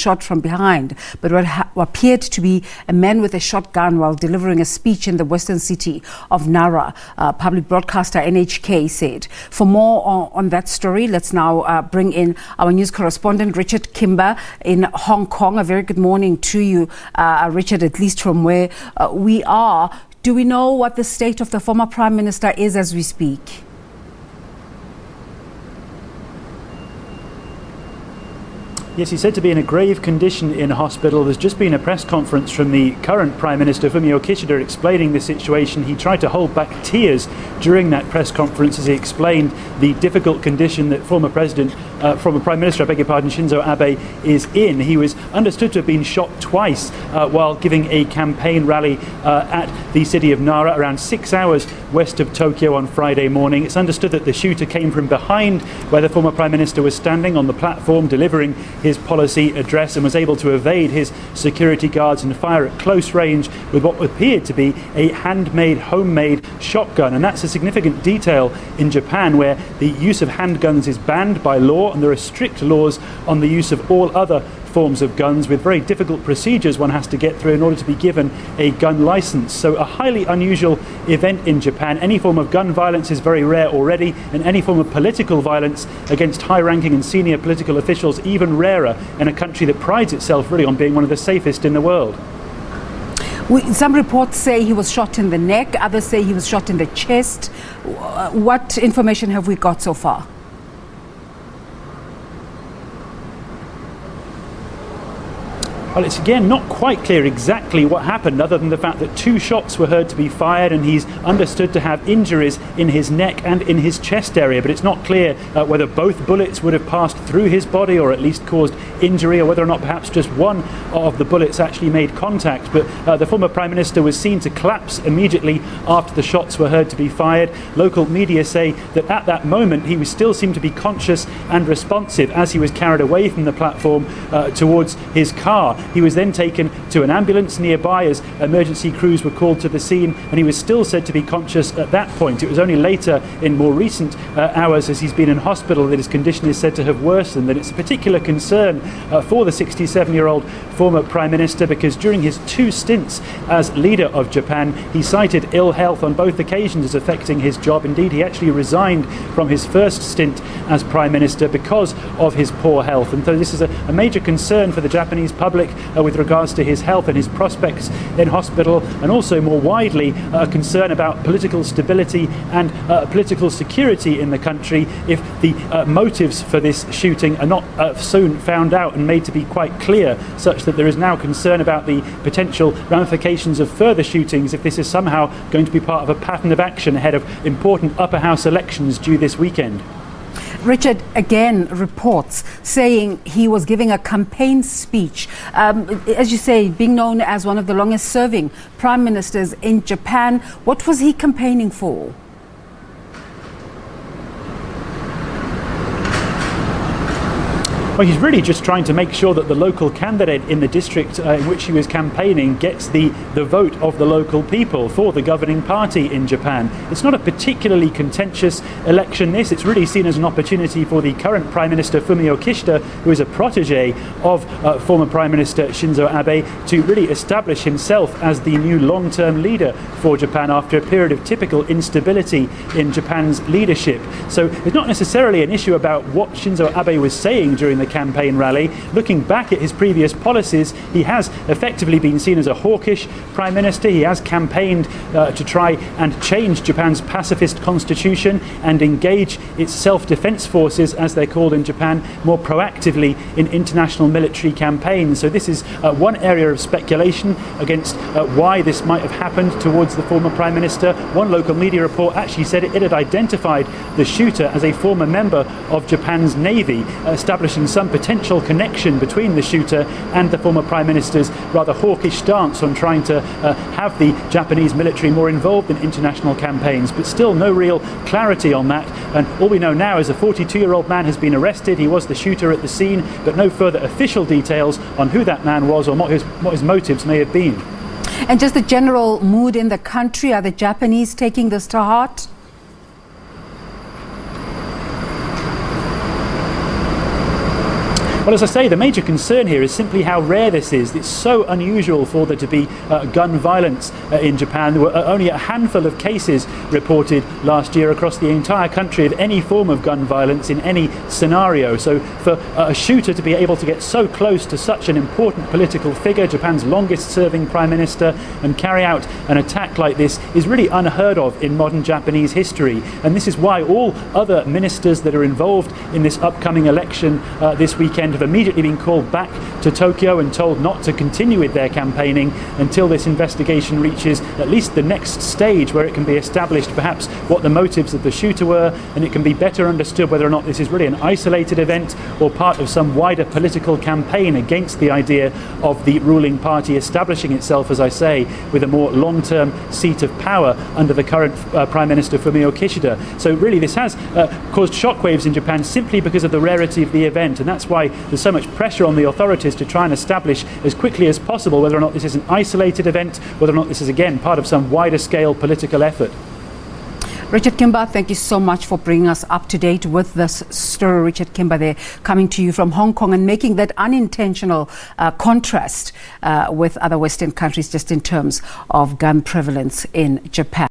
shot from behind, but what appeared to be a man with a shotgun while delivering a speech in the western city of Nara, public broadcaster NHK said. For more on that story, let's now bring in our news correspondent, Richard Kimber in Hong Kong. A very good morning to you, Richard, at least from where we are. Do we know what the state of the former Prime Minister is as we speak? Yes, he's said to be in a grave condition in hospital. There's just been a press conference from the current Prime Minister, Fumio Kishida, explaining the situation. He tried to hold back tears during that press conference as he explained the difficult condition that former Prime Minister, Shinzo Abe, is in. He was understood to have been shot twice while giving a campaign rally at the city of Nara, around 6 hours west of Tokyo on Friday morning. It's understood that the shooter came from behind where the former Prime Minister was standing on the platform delivering his policy address, and was able to evade his security guards and fire at close range with what appeared to be a handmade, homemade shotgun. And that's a significant detail in Japan, where the use of handguns is banned by law, and there are strict laws on the use of all other forms of guns, with very difficult procedures one has to get through in order to be given a gun license. So a highly unusual event in Japan. Any form of gun violence is very rare already, and any form of political violence against high-ranking and senior political officials even rarer in a country that prides itself really on being one of the safest in the world. Some reports say he was shot in the neck, others say he was shot in the chest. What information have we got so far? Well, it's again not quite clear exactly what happened, other than the fact that 2 shots were heard to be fired, and he's understood to have injuries in his neck and in his chest area. But it's not clear whether both bullets would have passed through his body or at least caused injury, or whether or not perhaps just one of the bullets actually made contact. But the former Prime Minister was seen to collapse immediately after the shots were heard to be fired. Local media say that at that moment he still seemed to be conscious and responsive as he was carried away from the platform towards his car. He was then taken to an ambulance nearby as emergency crews were called to the scene, and he was still said to be conscious at that point. It was only later, in more recent hours, as he's been in hospital, that his condition is said to have worsened. And it's a particular concern for the 67-year-old former Prime Minister, because during his 2 stints as leader of Japan, he cited ill health on both occasions as affecting his job. Indeed, he actually resigned from his first stint as Prime Minister because of his poor health. And so this is a major concern for the Japanese public with regards to his health and his prospects in hospital, and also more widely a concern about political stability and political security in the country if the motives for this shooting are not soon found out and made to be quite clear, such that there is now concern about the potential ramifications of further shootings if this is somehow going to be part of a pattern of action ahead of important upper house elections due this weekend. Richard, again, reports saying he was giving a campaign speech. As you say, being known as one of the longest serving prime ministers in Japan, what was he campaigning for? Well, he's really just trying to make sure that the local candidate in the district in which he was campaigning gets the vote of the local people for the governing party in Japan. It's not a particularly contentious election, this. It's really seen as an opportunity for the current Prime Minister, Fumio Kishida, who is a protege of former Prime Minister Shinzo Abe, to really establish himself as the new long-term leader for Japan after a period of typical instability in Japan's leadership. So it's not necessarily an issue about what Shinzo Abe was saying during the campaign rally. Looking back at his previous policies, he has effectively been seen as a hawkish Prime Minister. He has campaigned to try and change Japan's pacifist constitution and engage its self-defense forces, as they're called in Japan, more proactively in international military campaigns. So this is one area of speculation against why this might have happened towards the former Prime Minister. One local media report actually said it had identified the shooter as a former member of Japan's Navy, establishing some potential connection between the shooter and the former Prime Minister's rather hawkish stance on trying to have the Japanese military more involved in international campaigns. But still no real clarity on that, and all we know now is a 42-year-old man has been arrested. He was the shooter at the scene, but no further official details on who that man was or what his motives may have been. And just the general mood in the country, are the Japanese taking this to heart? Well, as I say, the major concern here is simply how rare this is. It's so unusual for there to be gun violence in Japan. There were only a handful of cases reported last year across the entire country of any form of gun violence in any scenario. So for a shooter to be able to get so close to such an important political figure, Japan's longest serving prime minister, and carry out an attack like this is really unheard of in modern Japanese history. And this is why all other ministers that are involved in this upcoming election this weekend have immediately been called back to Tokyo and told not to continue with their campaigning until this investigation reaches at least the next stage, where it can be established perhaps what the motives of the shooter were, and it can be better understood whether or not this is really an isolated event or part of some wider political campaign against the idea of the ruling party establishing itself, as I say, with a more long-term seat of power under the current Prime Minister Fumio Kishida. So really this has caused shockwaves in Japan simply because of the rarity of the event, and that's why there's so much pressure on the authorities to try and establish as quickly as possible whether or not this is an isolated event, whether or not this is again part of some wider scale political effort. Richard Kimber, thank you so much for bringing us up to date with this story. Richard Kimber there, coming to you from Hong Kong and making that unintentional contrast with other Western countries just in terms of gun prevalence in Japan.